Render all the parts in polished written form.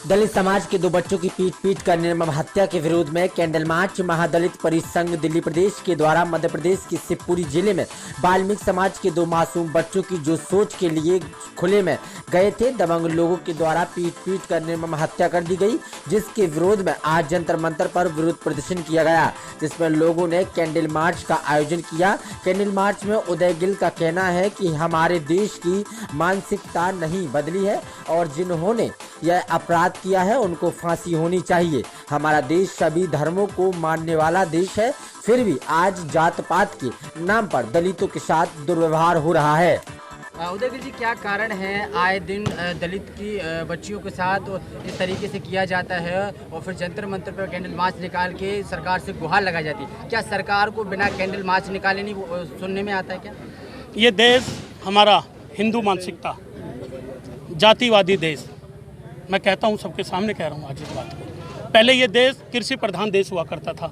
दलित समाज के दो बच्चों की पीट कर निर्मम हत्या के विरोध में कैंडल मार्च महादलित परिसंघ दिल्ली प्रदेश के द्वारा मध्य प्रदेश के शिवपुरी जिले में वाल्मीकि समाज के दो मासूम बच्चों की जो सोच के लिए खुले में गए थे, दबंग लोगों के द्वारा पीट कर निर्मम हत्या कर दी गई, जिसके विरोध में आज जंतर मंतर पर विरोध प्रदर्शन किया गया, जिसमें लोगों ने कैंडल मार्च का आयोजन किया। कैंडल मार्च में उदय गिल का कहना है कि हमारे देश की मानसिकता नहीं बदली है और जिन्होंने यह अपराध किया है उनको फांसी होनी चाहिए। हमारा देश सभी धर्मों को मानने वाला देश है, फिर भी आज जात पात के नाम पर दलितों के साथ दुर्व्यवहार हो रहा है। उदय गिल जी, क्या कारण है आए दिन दलित की बच्चियों के साथ इस तरीके से किया जाता है और फिर जंतर मंतर पर कैंडल मार्च निकाल के सरकार से गुहार लगाई जाती है? क्या सरकार को बिना कैंडल मार्च निकाले नहीं सुनने में आता है क्या? ये देश हमारा हिंदू मानसिकता, जातिवादी देश, मैं कहता हूँ सबके सामने कह रहा हूँ आज इस बात को। पहले ये देश कृषि प्रधान देश हुआ करता था,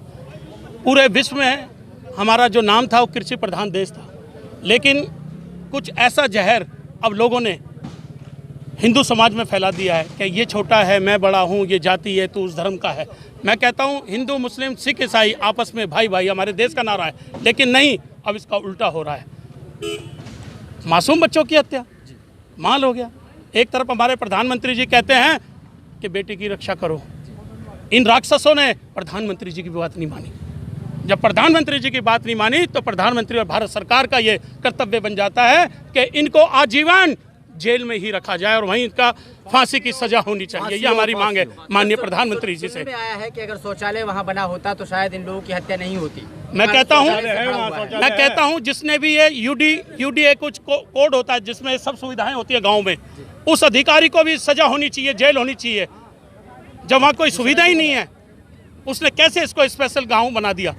पूरे विश्व में हमारा जो नाम था वो कृषि प्रधान देश था, लेकिन कुछ ऐसा जहर अब लोगों ने हिंदू समाज में फैला दिया है कि ये छोटा है मैं बड़ा हूँ, ये जाति है तो उस धर्म का है। मैं कहता हूँ हिंदू मुस्लिम सिख ईसाई आपस में भाई भाई हमारे देश का नारा है, लेकिन नहीं, अब इसका उल्टा हो रहा है। मासूम बच्चों की हत्या माल हो गया। एक तरफ हमारे प्रधानमंत्री जी कहते हैं कि बेटी की रक्षा करो, इन राक्षसों ने प्रधानमंत्री जी की बात नहीं मानी। जब प्रधानमंत्री जी की बात नहीं मानी तो प्रधानमंत्री और भारत सरकार का ये कर्तव्य बन जाता है कि इनको आजीवन जेल में ही रखा जाए और वहीं इनका फांसी की सजा होनी चाहिए। ये हमारी मांग है माननीय प्रधानमंत्री जी से। आया है कि अगर शौचालय वहां बना होता तो शायद इन लोगों की हत्या नहीं होती। मैं कहता हूं जिसने भी ये यूडीए कुछ कोड होता है जिसमें सब सुविधाएं होती है गाँव में, उस अधिकारी को भी सजा होनी चाहिए, जेल होनी चाहिए। जब वहाँ कोई सुविधा ही नहीं है, उसने कैसे इसको स्पेशल गाँव बना दिया?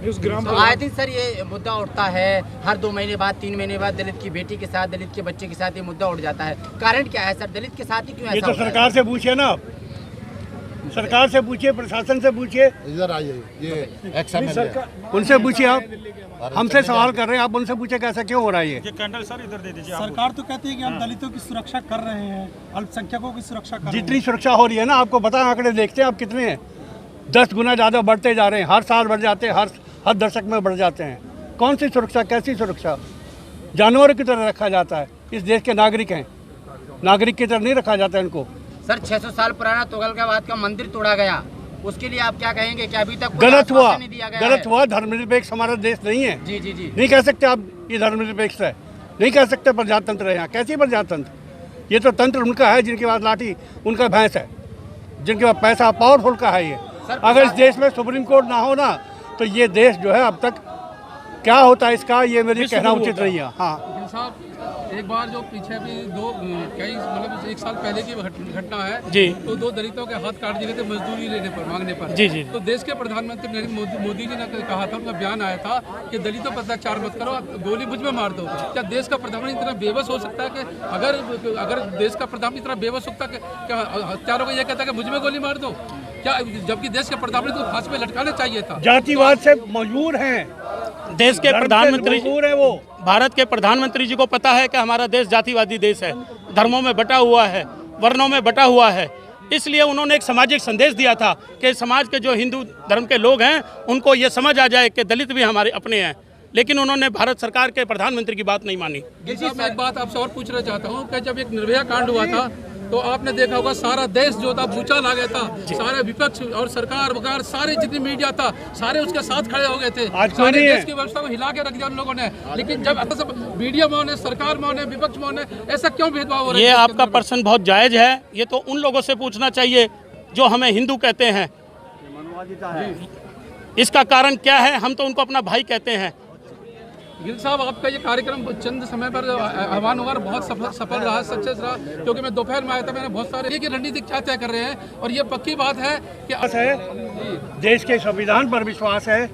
आए दिन सर ये मुद्दा उठता है, हर 2 महीने बाद 3 महीने बाद दलित की बेटी के साथ, दलित के बच्चे के साथ ये मुद्दा उठ जाता है। कारण क्या है सर, दलित के साथ ही क्यों ऐसा? ये तो सरकार से पूछिए ना, सरकार से पूछिए, प्रशासन से पूछिए, इधर आइए, ये उनसे पूछिए। आप हमसे सवाल कर रहे हैं, आप उनसे पूछे कैसा क्यों हो रहा है? ये कैंडल सर इधर दे दीजिए। सरकार तो कहती है कि हम दलितों की सुरक्षा कर रहे हैं, अल्पसंख्यकों की सुरक्षा कर रहे हैं। जितनी सुरक्षा हो रही है ना, आपको पता है, आंकड़े देखते हैं आप कितने हैं, 10 गुना ज़्यादा बढ़ते जा रहे हैं, हर साल बढ़ जाते हैं, हर दशक में बढ़ जाते हैं। कौन सी सुरक्षा, कैसी सुरक्षा? जानवरों की तरह रखा जाता है। इस देश के नागरिक हैं, नागरिक की तरह नहीं रखा जाता इनको। सर 600 साल पुराना तुगलकाबाद का मंदिर तोड़ा गया, उसके लिए आप क्या कहेंगे कि अभी तक गलत हुआ? धर्मनिरपेक्ष हमारा देश नहीं है। जी जी जी, नहीं कह सकते आप ये धर्मनिरपेक्ष है, नहीं कह सकते प्रजातंत्र है। यहाँ कैसी प्रजातंत्र? ये तो तंत्र उनका है जिनके पास लाठी, उनका भैंस है, जिनके पास पैसा पावरफुल का है। ये अगर इस देश में सुप्रीम कोर्ट ना हो ना तो ये देश जो है अब तक क्या होता है इसका, ये मेरी कहना उचित नहीं है। हाँ साहब, एक बार जो पीछे भी मतलब 1 साल पहले की घटना है जी, तो 2 दलितों के हाथ काट दिए थे मजदूरी लेने पर, मांगने पर। जी जी, तो देश के प्रधानमंत्री नरेंद्र मोदी जी ने कहा था, उनका बयान आया था कि दलितों पर अत्याचार मत करो, गोली मुझ में मार दो। क्या देश का प्रधानमंत्री इतना बेबस हो सकता है कि अगर देश का प्रधानमंत्री इतना बेबस हो सकता है कि हत्यारों को यह कहता है कि मुझ में गोली मार दो? क्या जबकि देश के प्रधानमंत्री को फांसी पे लटकाना चाहिए था। जातिवाद से मजबूर हैं, देश के प्रधानमंत्री है वो। भारत के प्रधानमंत्री जी को पता है कि हमारा देश जातिवादी देश है, धर्मों में बटा हुआ है, वर्णों में बटा हुआ है। इसलिए उन्होंने एक सामाजिक संदेश दिया था कि समाज के जो हिंदू धर्म के लोग हैं उनको ये समझ आ जाए कि दलित भी हमारे अपने हैं, लेकिन उन्होंने भारत सरकार के प्रधानमंत्री की बात नहीं मानी। मैं एक बात आपसे और पूछना चाहता हूँ कि जब एक निर्भया कांड हुआ था तो आपने देखा होगा सारा देश जो था भूचाल आ गया था, सारे विपक्ष और सरकार वगैरह सारे जितनी मीडिया था सारे उसके साथ खड़े हो गए थे, सारे देश की व्यवस्था को हिला के रख दिया उन लोगों ने। लेकिन जब ऐसा सब मीडिया में होने, सरकार में होने, विपक्ष में होने, ऐसा क्यों भेदभाव हो रहा है? ये आपका प्रश्न बहुत जायज है, ये तो उन लोगों से पूछना चाहिए जो हमें हिंदू कहते हैं। इसका कारण क्या है? हम तो उनको अपना भाई कहते हैं। गिल साहब, आपका ये कार्यक्रम चंद समय पर आह्वान हुआ, बहुत सफल रहा, सक्सेस रहा, क्योंकि मैं दोपहर में आया था, मैंने बहुत सारे की रणनीति क्या तय कर रहे हैं और ये पक्की बात है कि देश के संविधान पर विश्वास है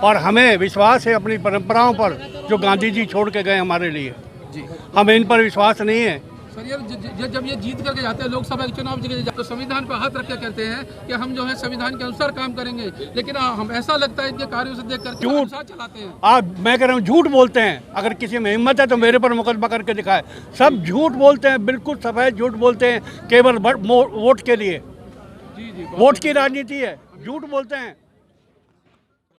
और हमें विश्वास है अपनी परंपराओं पर जो गांधी जी छोड़ के गए हमारे लिए। हम इन पर विश्वास नहीं है सर यार जब ये जीत करके जाते हैं लोकसभा के चुनाव जीत तो संविधान पर हाथ रख के कहते हैं कि हम जो है संविधान के अनुसार काम करेंगे, लेकिन हम ऐसा लगता है इनके कार्यों से देख कर अनुसार चलाते हैं। आप मैं कह रहा हूँ झूठ बोलते हैं। अगर किसी में हिम्मत है तो मेरे पर मुकदमा करके दिखाए। सब झूठ बोलते हैं, बिल्कुल सफेद झूठ बोलते हैं, केवल वोट के लिए। जी वोट की राजनीति है, झूठ बोलते हैं।